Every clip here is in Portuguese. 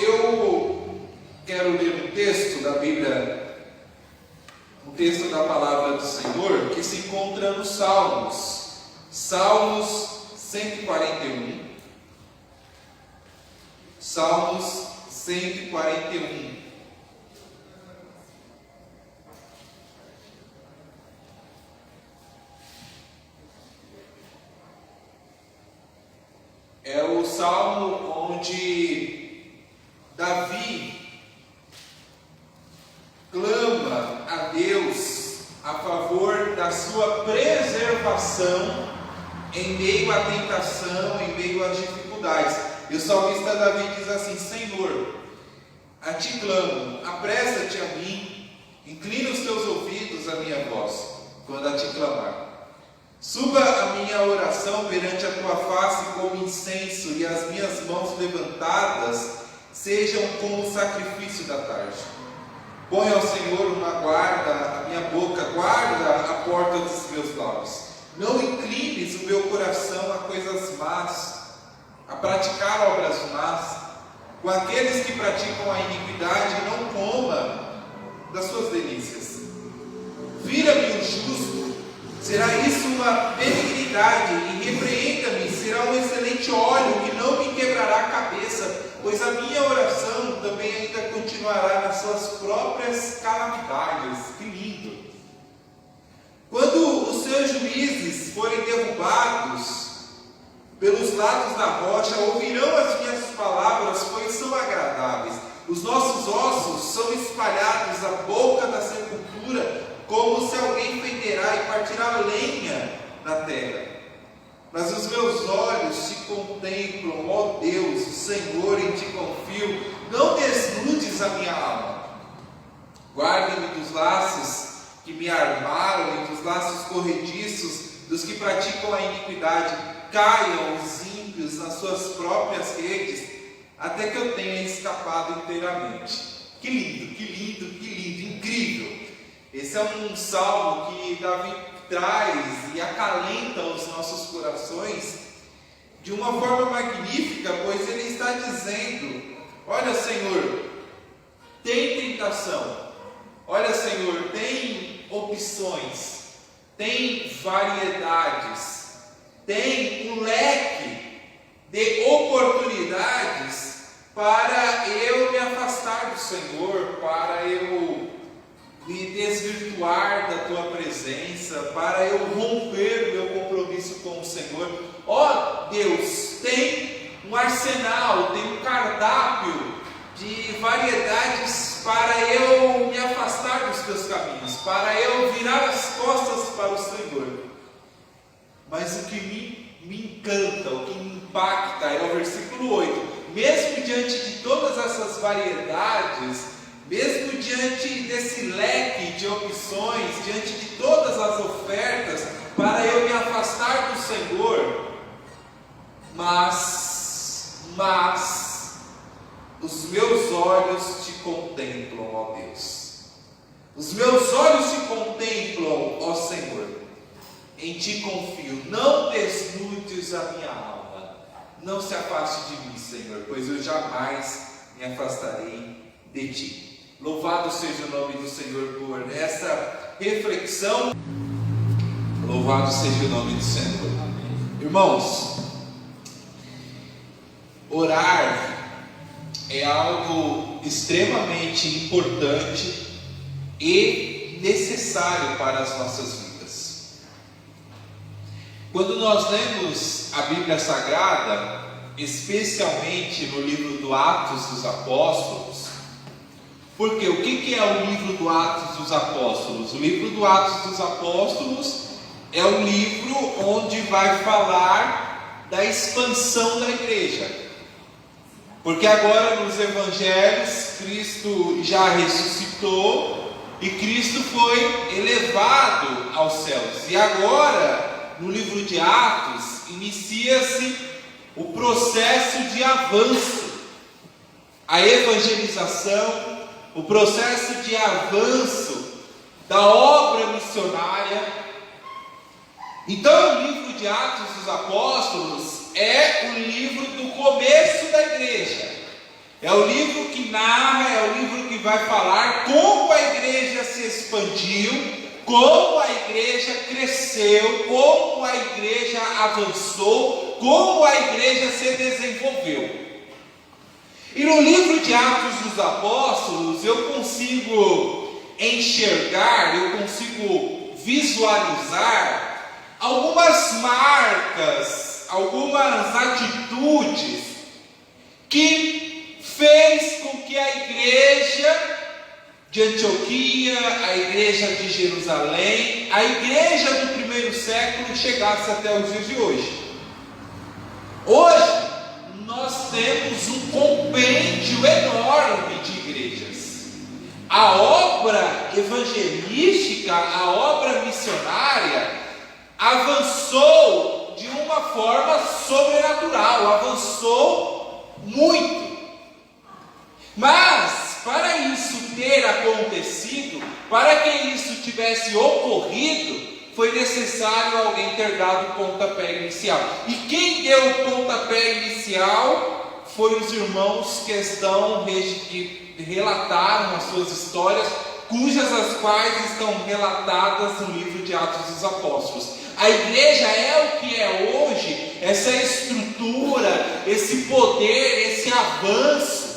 eu quero ler um texto da Bíblia, um texto da Palavra do Senhor, que se encontra nos Salmos, Salmos 141, Salmos 141. É o salmo onde Davi clama a Deus a favor da sua preservação em meio à tentação, em meio às dificuldades. E o salmista Davi diz assim: Senhor, a ti clamo, apressa-te a mim, inclina os teus ouvidos à minha voz, quando a ti clamar. Suba a minha oração perante a tua face como incenso, e as minhas mãos levantadas sejam como o sacrifício da tarde. Põe ao Senhor uma guarda à minha boca, guarda a porta dos meus lábios. Não inclines o meu coração a coisas más, a praticar obras más. Com aqueles que praticam a iniquidade, não coma das suas delícias. Vira-me o justo, será isso uma benignidade, e repreenda-me, será um excelente óleo que não me quebrará a cabeça, pois a minha oração também ainda continuará nas suas próprias calamidades. Que lindo! Quando os seus juízes forem derrubados pelos lados da rocha, ouvirão as minhas palavras, pois são agradáveis. Os nossos ossos são espalhados à boca da sepultura, como se alguém fenderá e partirá lenha na terra. Mas os meus olhos te contemplam, ó Deus, o Senhor, em ti confio. Não desnudes a minha alma. Guarda-me dos laços que me armaram e dos laços corrediços dos que praticam a iniquidade. Caiam os ímpios nas suas próprias redes, até que eu tenha escapado inteiramente. Que lindo, que lindo, que lindo, incrível! Esse é um salmo que Davi traz e acalenta os nossos corações de uma forma magnífica, pois ele está dizendo: olha, Senhor, tem tentação, olha, Senhor, tem opções, tem variedades, tem um leque de oportunidades para eu me afastar do Senhor, para eu me desvirtuar da tua presença, para eu romper o meu compromisso com o Senhor. Ó Deus, tem um arsenal, tem um cardápio de variedades para eu me afastar dos teus caminhos, para eu virar as costas para o Senhor. Mas o que me encanta, o que me impacta é o versículo 8. Mesmo diante de todas essas variedades, mesmo diante desse leque de opções, diante de todas as ofertas, para eu me afastar do Senhor, mas os meus olhos te contemplam, ó Deus. Os meus olhos te contemplam, ó Senhor. Em ti confio. Não desnudes a minha alma. Não se afaste de mim, Senhor, pois eu jamais me afastarei de ti. Louvado seja o nome do Senhor por essa reflexão. Louvado seja o nome do Senhor. Irmãos, orar é algo extremamente importante e necessário para as nossas vidas. Quando nós lemos a Bíblia Sagrada, especialmente no livro do Atos dos Apóstolos, porque o que é o livro do Atos dos Apóstolos? O livro do Atos dos Apóstolos é um livro onde vai falar da expansão da igreja. Porque agora nos evangelhos, Cristo já ressuscitou e Cristo foi elevado aos céus. E agora, no livro de Atos, inicia-se o processo de avanço, a evangelização, o processo de avanço da obra missionária. Então, o livro de Atos dos Apóstolos é o livro do começo da igreja, É o livro que narra, é o livro que vai falar como a igreja se expandiu, como a igreja cresceu, como a igreja avançou, como a igreja se desenvolveu. E no livro de Atos dos Apóstolos eu consigo enxergar, eu consigo visualizar algumas marcas, algumas atitudes que fez com que a igreja de Antioquia, a igreja de Jerusalém, a igreja do primeiro século chegasse até os dias de hoje. Hoje nós temos um compêndio enorme de igrejas. A obra evangelística, a obra missionária avançou de uma forma sobrenatural, avançou muito. Mas para isso ter acontecido, para que isso tivesse ocorrido, foi necessário alguém ter dado o pontapé inicial. E quem deu o pontapé inicial foi os irmãos que relataram as suas histórias, cujas as quais estão relatadas no livro de Atos dos Apóstolos. A igreja é o que é hoje, essa estrutura, esse poder, esse avanço.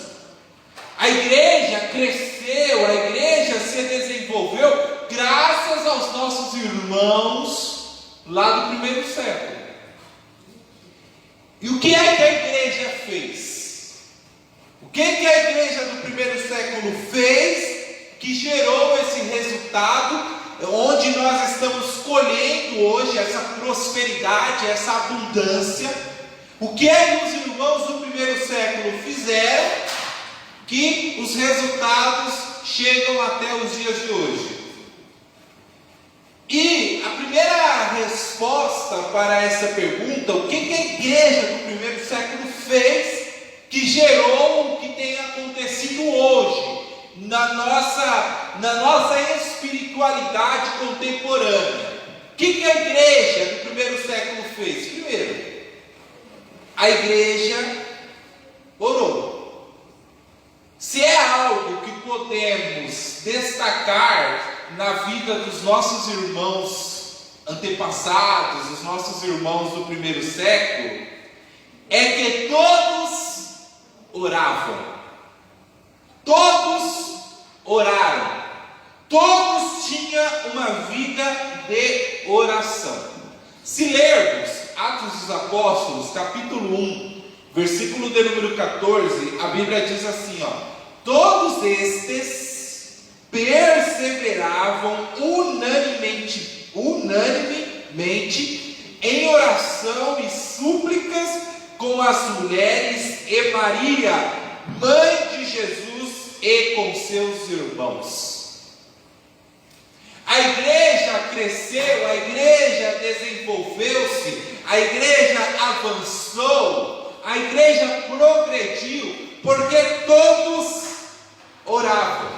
A igreja cresceu, a igreja se desenvolveu graças aos nossos irmãos lá do primeiro século. E o que é que a igreja fez? O que é que a igreja do primeiro século fez que gerou esse resultado, onde nós estamos colhendo hoje essa prosperidade, essa abundância? O que é que os irmãos do primeiro século fizeram que os resultados chegam até os dias de hoje? E a primeira resposta para essa pergunta, o que a igreja do primeiro século fez que gerou o que tem acontecido hoje na nossa espiritualidade contemporânea? O que a igreja do primeiro século fez? Primeiro, a igreja orou. Se é algo que podemos destacar na vida dos nossos irmãos antepassados, os nossos irmãos do primeiro século, é que todos oravam, todos oraram, todos tinham uma vida de oração. Se lermos Atos dos Apóstolos, capítulo 1, versículo de número 14, a Bíblia diz assim, todos estes perseveravam unanimemente em oração e súplicas com as mulheres e Maria, mãe de Jesus, e com seus irmãos. A igreja cresceu, a igreja desenvolveu-se, a igreja avançou, a igreja progrediu, porque todos oravam.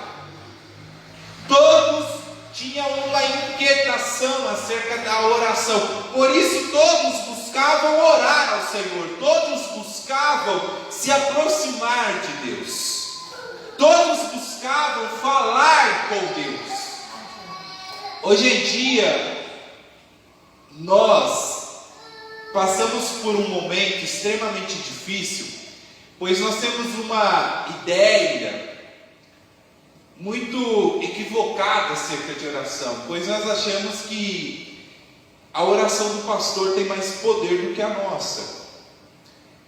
Todos tinham uma inquietação acerca da oração. Por isso todos buscavam orar ao Senhor. Todos buscavam se aproximar de Deus. Todos buscavam falar com Deus. Hoje em dia, nós passamos por um momento extremamente difícil, pois nós temos uma ideia muito equivocada acerca de oração, pois nós achamos que a oração do pastor tem mais poder do que a nossa.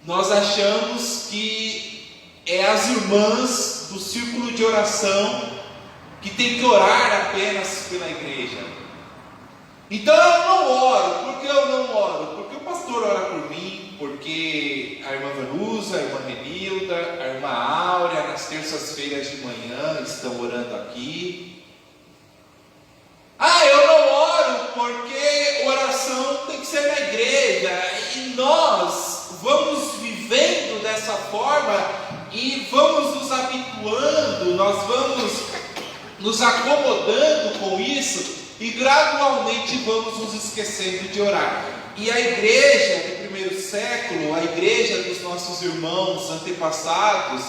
Nós achamos que é as irmãs do círculo de oração que tem que orar apenas pela igreja. Então eu não oro. Por que eu não oro? Porque o pastor ora por mim, porque a irmã Vanusa, a irmã Renilda, a irmã Áurea, nas terças-feiras de manhã estão orando aqui. Eu não oro porque oração tem que ser na igreja. E nós vamos vivendo dessa forma e vamos nos habituando, nós vamos nos acomodando com isso e gradualmente vamos nos esquecendo de orar. E a igreja do primeiro século, a igreja dos nossos irmãos antepassados,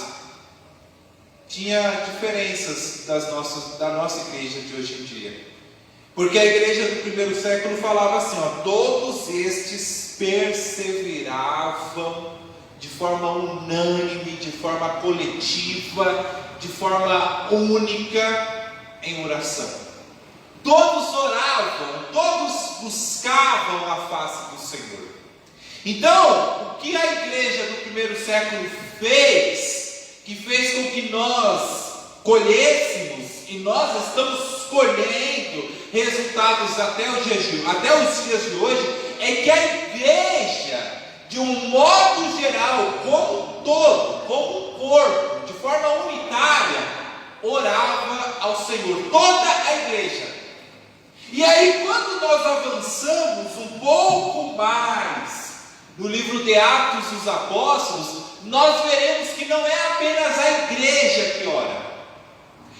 tinha diferenças da nossa igreja de hoje em dia. Porque a igreja do primeiro século falava assim, todos estes perseveravam de forma unânime, de forma coletiva, de forma única em oração. Todos oravam, todos buscavam a face do Senhor. Então, o que a igreja do primeiro século fez, que fez com que nós colhêssemos, e nós estamos colhendo resultados até os dias de hoje, é que a igreja, de um modo geral, como um todo, como um corpo, de forma unitária, orava ao Senhor, toda a igreja. E aí, quando nós avançamos um pouco mais no livro de Atos dos Apóstolos, nós veremos que não é apenas a igreja que ora,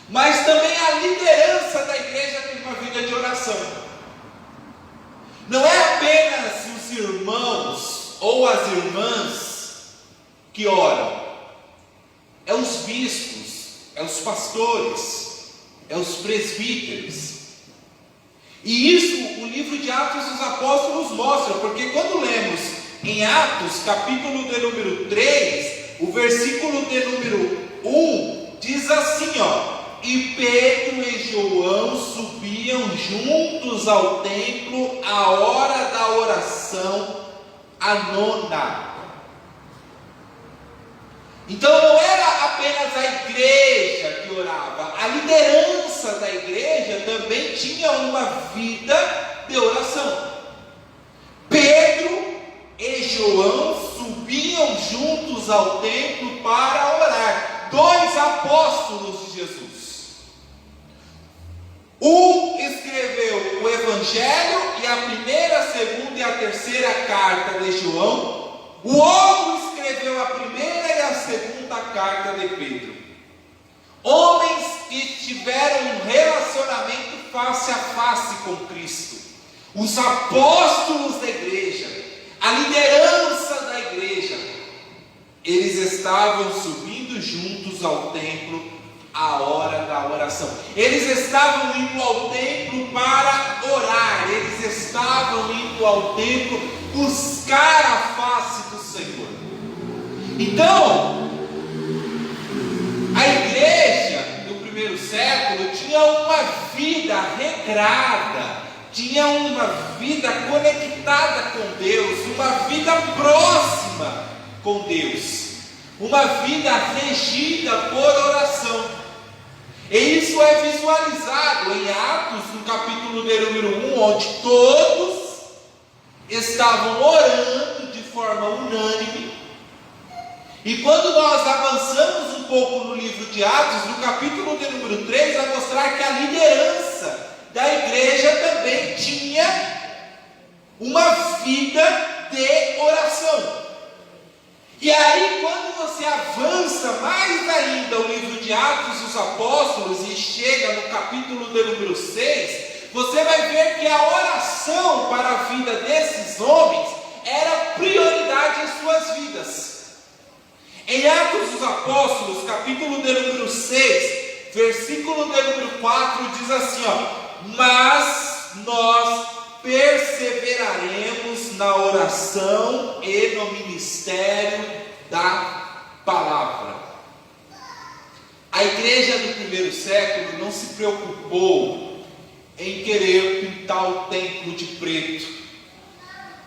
mas também a liderança da igreja tem uma vida de oração. Não é apenas os irmãos ou as irmãs que oram, é os bispos, é os pastores, é os presbíteros. E isso o livro de Atos dos Apóstolos mostra, porque quando lemos em Atos, capítulo de número 3, o versículo de número 1, diz assim, e Pedro e João subiam juntos ao templo à hora da oração, a nona. Então não era apenas a igreja que orava, a liderança da igreja também tinha uma vida de oração. Pedro e João subiam juntos ao templo para orar, 2 apóstolos de Jesus. Um escreveu o Evangelho e a primeira, a segunda e a terceira carta de João. O outro escreveu a primeira e a segunda carta de Pedro. Homens que tiveram um relacionamento face a face com Cristo. Os apóstolos da igreja, a liderança da igreja, eles estavam subindo juntos ao templo à hora da oração. Eles estavam indo ao templo para orar. Eles estavam indo ao templo buscar a face do Senhor. Então, a igreja do primeiro século tinha uma vida regrada, tinha uma vida conectada com Deus, uma vida próxima com Deus, uma vida regida por oração. E isso é visualizado em Atos, no capítulo de número 1, onde todos estavam orando de forma unânime. E quando nós avançamos um pouco no livro de Atos, no capítulo de número 3, vai mostrar que a liderança da igreja também tinha uma vida de oração. E aí, quando você avança mais ainda o livro de Atos dos Apóstolos e chega no capítulo de número 6, você vai ver que a oração para a vida desses homens era prioridade em suas vidas. Em Atos dos Apóstolos, capítulo de número 6, versículo de número 4, diz assim, mas nós perseveraremos na oração e no ministério da palavra. A igreja do primeiro século não se preocupou em querer pintar o templo de preto.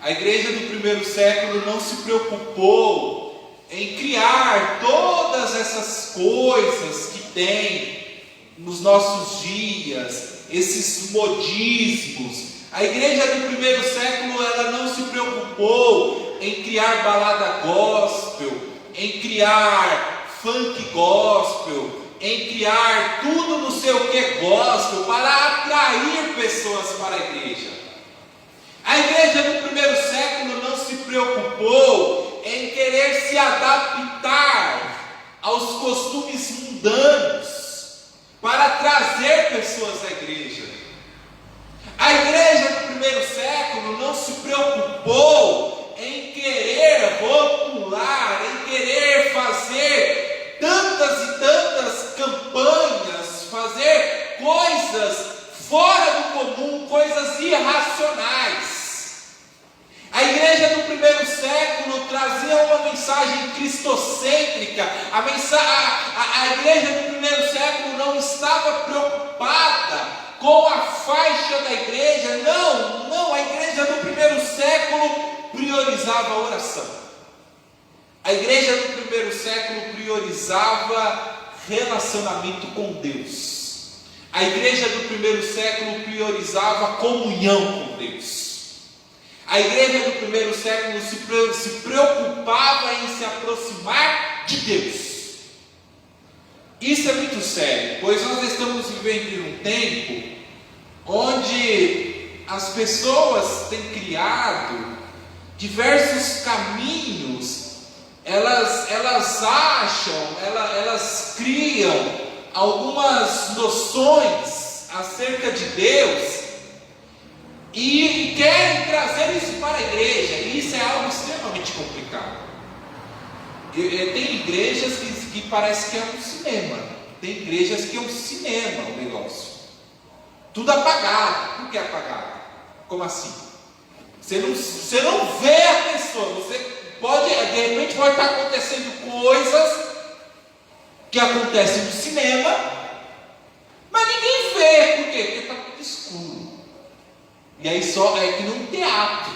A igreja do primeiro século não se preocupou em criar todas essas coisas que tem nos nossos dias, esses modismos. A igreja do primeiro século, ela não se preocupou em criar balada gospel, em criar funk gospel, em criar tudo não sei o que gospel, para atrair pessoas para a igreja. A igreja do primeiro século não se preocupou em querer se adaptar aos costumes mundanos, para trazer pessoas à igreja. A igreja do primeiro século não se preocupou em querer rotular, em querer fazer tantas e tantas técnica. A igreja do primeiro século não estava preocupada com a faixa da igreja. Não, a igreja do primeiro século priorizava a oração. A igreja do primeiro século priorizava relacionamento com Deus. A igreja do primeiro século priorizava comunhão com Deus. A igreja do primeiro século se preocupava em se aproximar de Deus. Isso é muito sério, pois nós estamos vivendo em um tempo onde as pessoas têm criado diversos caminhos. Elas acham, elas criam algumas noções acerca de Deus e querem trazer isso para a igreja, e isso é algo extremamente complicado. Tem igrejas que parece que é um cinema, tem igrejas que é um cinema o negócio, tudo apagado. Por que apagado? Como assim? Você não vê a pessoa, de repente pode estar acontecendo coisas que acontecem no cinema, mas ninguém vê. Por quê? Porque está tudo escuro. E aí só é que num teatro.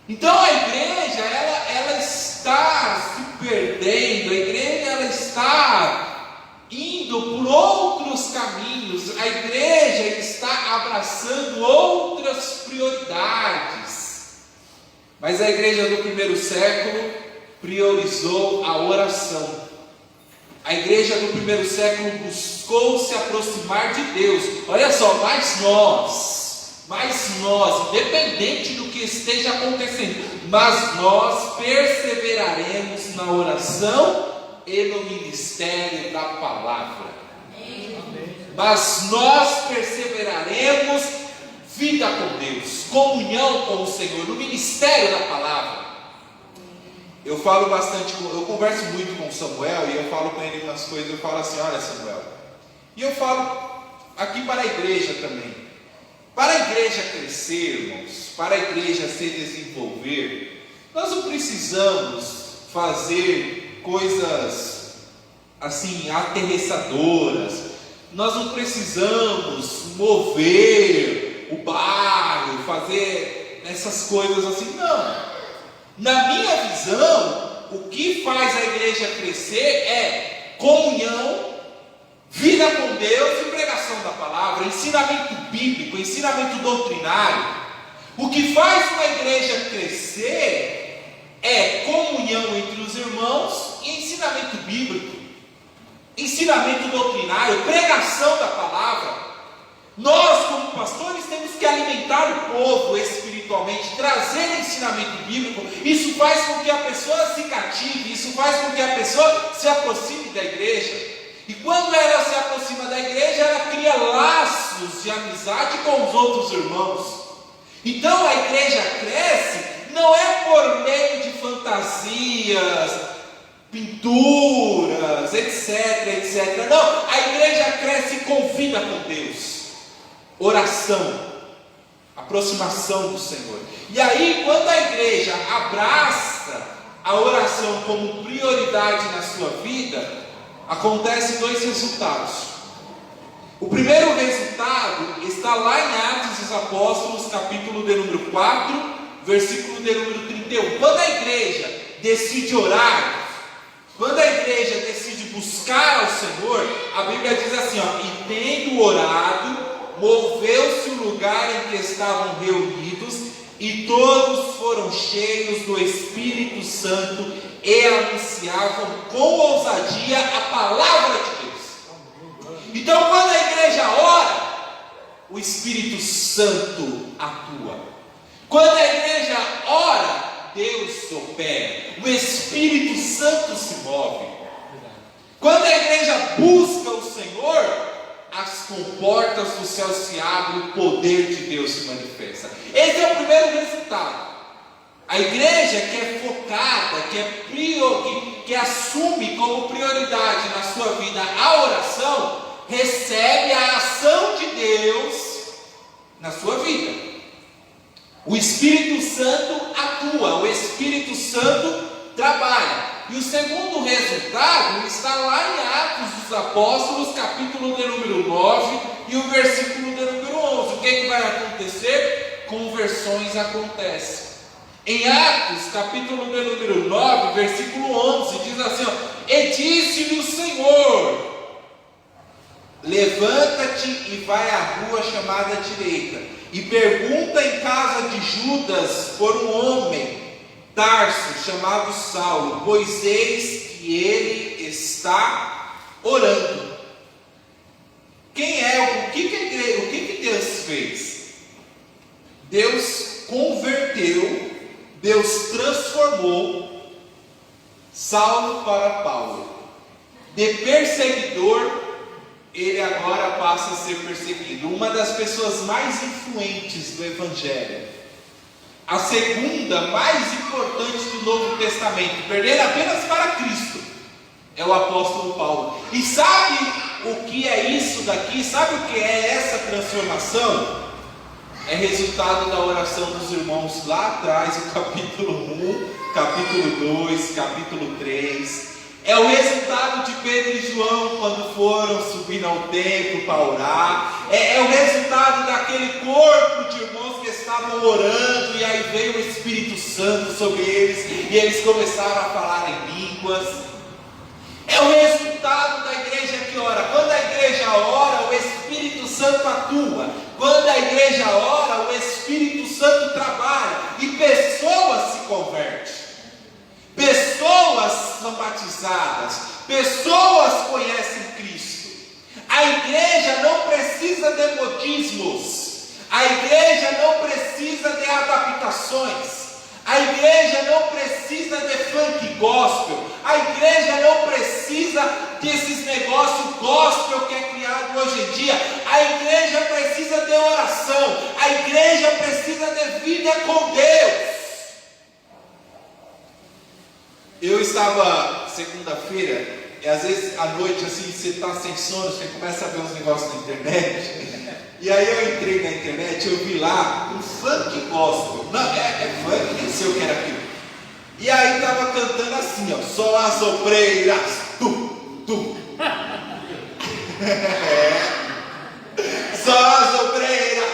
Então a igreja ela está se perdendo. A igreja ela está indo por outros caminhos. A igreja está abraçando outras prioridades. Mas a igreja do primeiro século priorizou a oração. A igreja do primeiro século buscou se aproximar de Deus. Olha só, mas nós, independente do que esteja acontecendo, mas nós perseveraremos na oração e no ministério da palavra. Mas nós perseveraremos vida com Deus, comunhão com o Senhor, no ministério da palavra. Eu falo bastante, eu converso muito com o Samuel e eu falo com ele umas coisas. Eu falo assim: olha, Samuel, e eu falo aqui para a igreja também, para a igreja crescer, irmãos, para a igreja se desenvolver, nós não precisamos fazer coisas assim aterrissadoras, nós não precisamos mover o bairro, fazer essas coisas assim, não. Na minha visão, o que faz a igreja crescer é comunhão, vida com Deus e pregação da palavra, ensinamento bíblico, ensinamento doutrinário. O que faz uma igreja crescer é comunhão entre os irmãos e ensinamento bíblico, ensinamento doutrinário, pregação da palavra. Nós, como pastores, temos que alimentar o povo espiritualmente, trazer ensinamento bíblico. Isso faz com que a pessoa se cative, isso faz com que a pessoa se aproxime da igreja. E quando ela se aproxima da igreja, ela cria laços de amizade com os outros irmãos. Então a igreja cresce, não é por meio de fantasias, pinturas, etc. Não, a igreja cresce com vida com Deus. Oração, aproximação do Senhor. E aí, quando a igreja abraça a oração como prioridade na sua vida, acontecem dois resultados. O primeiro resultado está lá em Atos dos Apóstolos, capítulo de número 4, versículo de número 31. Quando a igreja decide orar, quando a igreja decide buscar ao Senhor, a Bíblia diz assim, e tendo orado, moveu-se o lugar em que estavam reunidos, e todos foram cheios do Espírito Santo e anunciavam com ousadia a palavra de Deus. Então, quando a igreja ora, o Espírito Santo atua. Quando a igreja ora, Deus opera, o Espírito Santo se move. Quando a igreja busca o Senhor, as comportas do céu se abrem, o poder de Deus se manifesta. Esse é o primeiro resultado. A igreja que é focada, que assume como prioridade na sua vida a oração, recebe a ação de Deus na sua vida. O Espírito Santo atua, o Espírito Santo trabalha. E o segundo resultado está lá em Atos dos Apóstolos, capítulo de número 9 e o versículo de número 11. O que vai acontecer? Conversões acontecem. Em Atos, capítulo de número 9, versículo 11, diz assim: e disse-lhe o Senhor: levanta-te e vai à rua chamada direita, e pergunta em casa de Judas por um homem, Tarso, chamado Saulo, pois eis que ele está orando. Quem é? O que Deus fez? Deus converteu, Deus transformou Saulo para Paulo. De perseguidor, ele agora passa a ser perseguido. Uma das pessoas mais influentes do Evangelho. A segunda mais importante do Novo Testamento, perder apenas para Cristo, é o apóstolo Paulo. E sabe o que é isso daqui? Sabe o que é essa transformação? É resultado da oração dos irmãos lá atrás, o capítulo 1, capítulo 2, capítulo 3. É o resultado de Pedro e João quando foram subindo ao templo para orar. É o resultado daquele corpo de irmãos que estavam orando, e aí veio o Espírito Santo sobre eles, e eles começaram a falar em línguas. É o resultado da igreja que ora. Quando a igreja ora, o Espírito Santo atua. Quando a igreja ora, o Espírito Santo trabalha, e pessoas se convertem. Pessoas são batizadas, pessoas conhecem Cristo. A igreja não precisa de modismos, a igreja não precisa de adaptações, a igreja não precisa de funk gospel, a igreja não precisa desses negócios gospel que é criado hoje em dia. A igreja precisa de oração, a igreja precisa de vida com Deus. Eu estava segunda-feira, e às vezes à noite assim, você está sem sono, você começa a ver uns negócios na internet, e aí eu entrei na internet, eu vi lá um funk gospel, não, é funk, nem sei o que era aquilo, e aí estava cantando assim, ó, só as obreiras, só as obreiras,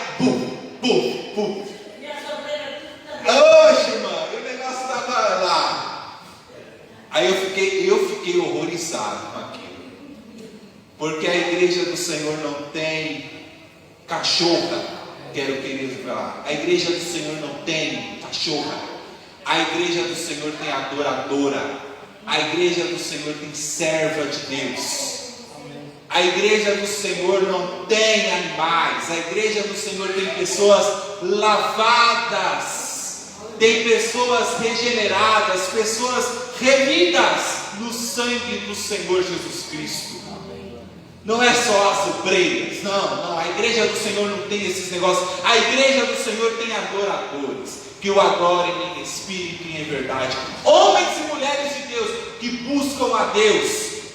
Oxe, mano, o negócio estava lá. Aí eu fiquei horrorizado com aquilo, porque a igreja do Senhor não tem cachorra, quero querer falar. A igreja do Senhor não tem cachorra, a igreja do Senhor tem adoradora, a igreja do Senhor tem serva de Deus, a igreja do Senhor não tem animais, a igreja do Senhor tem pessoas lavadas, tem pessoas regeneradas, pessoas remidas no sangue do Senhor Jesus Cristo. Não é só as obreiras, não, a igreja do Senhor não tem esses negócios. A igreja do Senhor tem adoradores, que o adorem em espírito e em verdade, homens e mulheres de Deus, que buscam a Deus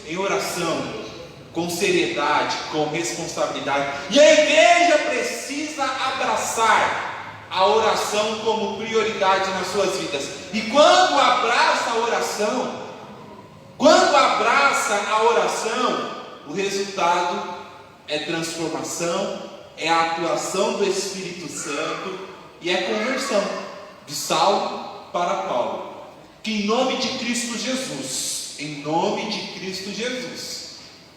em oração, com seriedade, com responsabilidade. E a igreja precisa abraçar a oração como prioridade nas suas vidas. E quando abraça a oração, o resultado é transformação, é a atuação do Espírito Santo e é conversão de Saulo para Paulo. Que em nome de Cristo Jesus,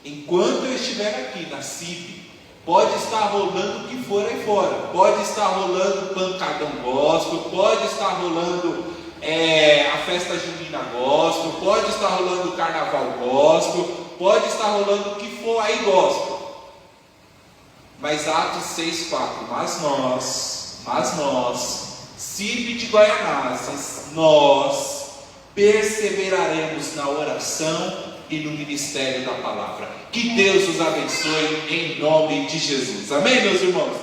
enquanto eu estiver aqui na CIB, pode estar rolando o que for aí fora, pode estar rolando pancadão gospel, pode estar rolando a festa junina gospel, pode estar rolando o carnaval gospel, pode estar rolando o que for aí gospel. Mas Atos 6,4, mas nós, CIB de Guaianazes, nós perseveraremos na oração e no ministério da palavra. Que Deus os abençoe em nome de Jesus. Amém, meus irmãos?